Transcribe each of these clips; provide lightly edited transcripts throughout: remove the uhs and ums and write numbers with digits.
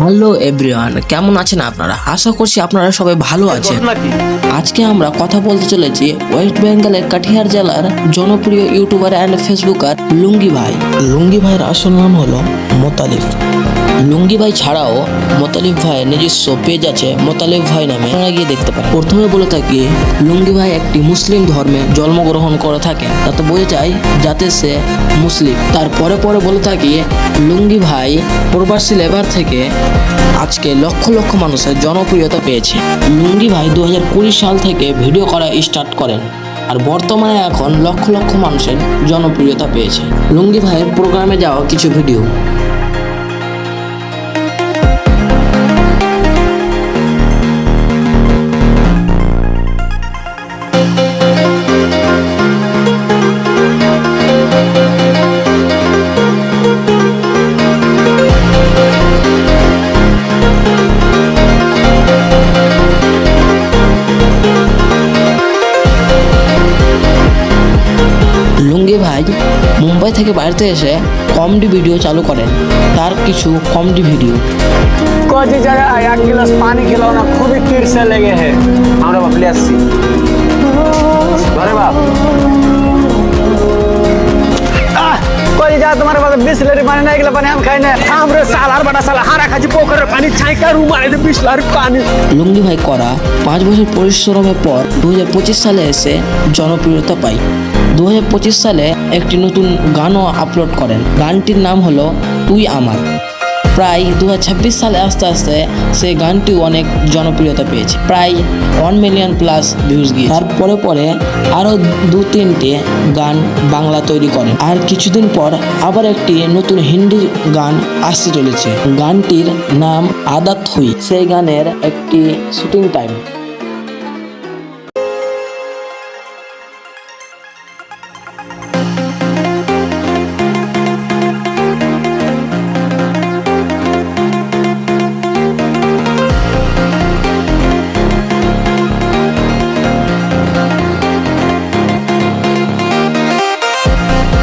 Hello everyone, কেমন আছেন আপনারা? আশা করছি আপনারা সবাই ভালো আছেন। আজকে আমরা কথা বলতে চলেছি ওয়েস্ট বেঙ্গলের কাটিহার জেলার জনপ্রিয় ইউটিউবার অ্যান্ড ফেসবুকার লুঙ্গি ভাই। লুঙ্গি ভাইয়ের আসল নাম হলো মোতালিফ। লুঙ্গি ভাই ছাড়াও মোতালিফ ভাইয়ের নিজস্ব পেজ আছে মোতালিফ ভাই নামে, আপনারা গিয়ে দেখতে পারেন। প্রথমে বলে থাকি লুঙ্গি ভাই একটি মুসলিম ধর্মে জন্মগ্রহণ করে থাকে, তাতে বোঝা যায় যাতে সে মুসলিম। তারপরে বলে থাকি লুঙ্গি ভাই প্রবাসী লেবার থেকে আজকে লক্ষ লক্ষ মানুষের জনপ্রিয়তা পেয়েছে। লুঙ্গি ভাই 2020 সাল থেকে ভিডিও করা স্টার্ট করেন, আর বর্তমানে এখন লক্ষ লক্ষ মানুষের জনপ্রিয়তা পেয়েছে। লুঙ্গি ভাইয়ের প্রোগ্রামে যাওয়া কিছু ভিডিও। লুঙ্গি ভাই মুম্বাই থেকে বাড়িতে এসে কমেডি ভিডিও চালু করেন। তার কিছু কমেডি ভিডিও। कौजी जगह एक गिलास पानी खिलाना खूब ही तीर से लगे है। हमरा बाप ले आसी अरे बाप कोई जा तुम्हारे पास 20 लीटर पानी नहीं गिला पानी हम खाई नहीं हमरे सालार बड़ा साला हारा खाजी पोखर पानी छाई का रूम आए 20 लीटर पानी। লুঙ্গি ভাই করা 5 বছর পরিশ্রমের পর 2025 সালে এসে জনপ্রিয়তা পায়। 2025 সালে একটি নতুন গানও আপলোড করেন। গানটির নাম হলো তুই আমার। প্রায় 2026 সালে আস্তে আস্তে সেই গানটি অনেক জনপ্রিয়তা পেয়েছে, প্রায় 1 মিলিয়ন প্লাস ভিউজ গিয়ে। তারপরে আরও 2-3টে গান বাংলা তৈরি করেন, আর কিছুদিন পর আবার একটি নতুন হিন্দি গান আসতে চলেছে। গানটির নাম আদাত হুই। সেই গানের একটি শুটিং টাইম।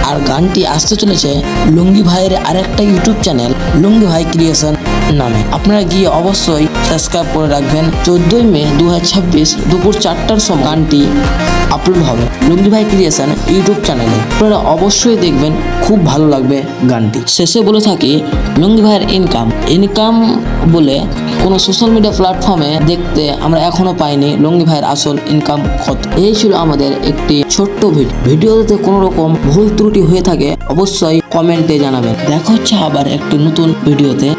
আর গানটি আসতে চলেছে লুঙ্গি ভাইয়ের আরেকটা ইউটিউব চ্যানেল লুঙ্গি ভাই ক্রিয়েশন নামে। আপনারা গিয়ে অবশ্যই সাবস্ক্রাইব করে রাখবেন। 14 মে 2026 দুপুর 4টার সময় গানটি আপলোড হবে লুঙ্গি ভাই ক্রিয়েশন ইউটিউব চ্যানেলে। আপনারা অবশ্যই দেখবেন, খুব ভালো লাগবে গানটি। শেষে বলে থাকি লুঙ্গি ভাইয়ের ইনকাম বলে কোনো সোশ্যাল মিডিয়া প্ল্যাটফর্মে দেখতে আমরা এখনো পাইনি লুঙ্গি ভাইয়ের আসল ইনকাম কত। এই ছিল আমাদের একটি ছোট্ট ভিডিওতে কোনো রকম ভুল ত্রুটি হয়ে থাকে অবশ্যই কমেন্টে জানাবেন। দেখা হচ্ছে আবার একটি নতুন ভিডিওতে।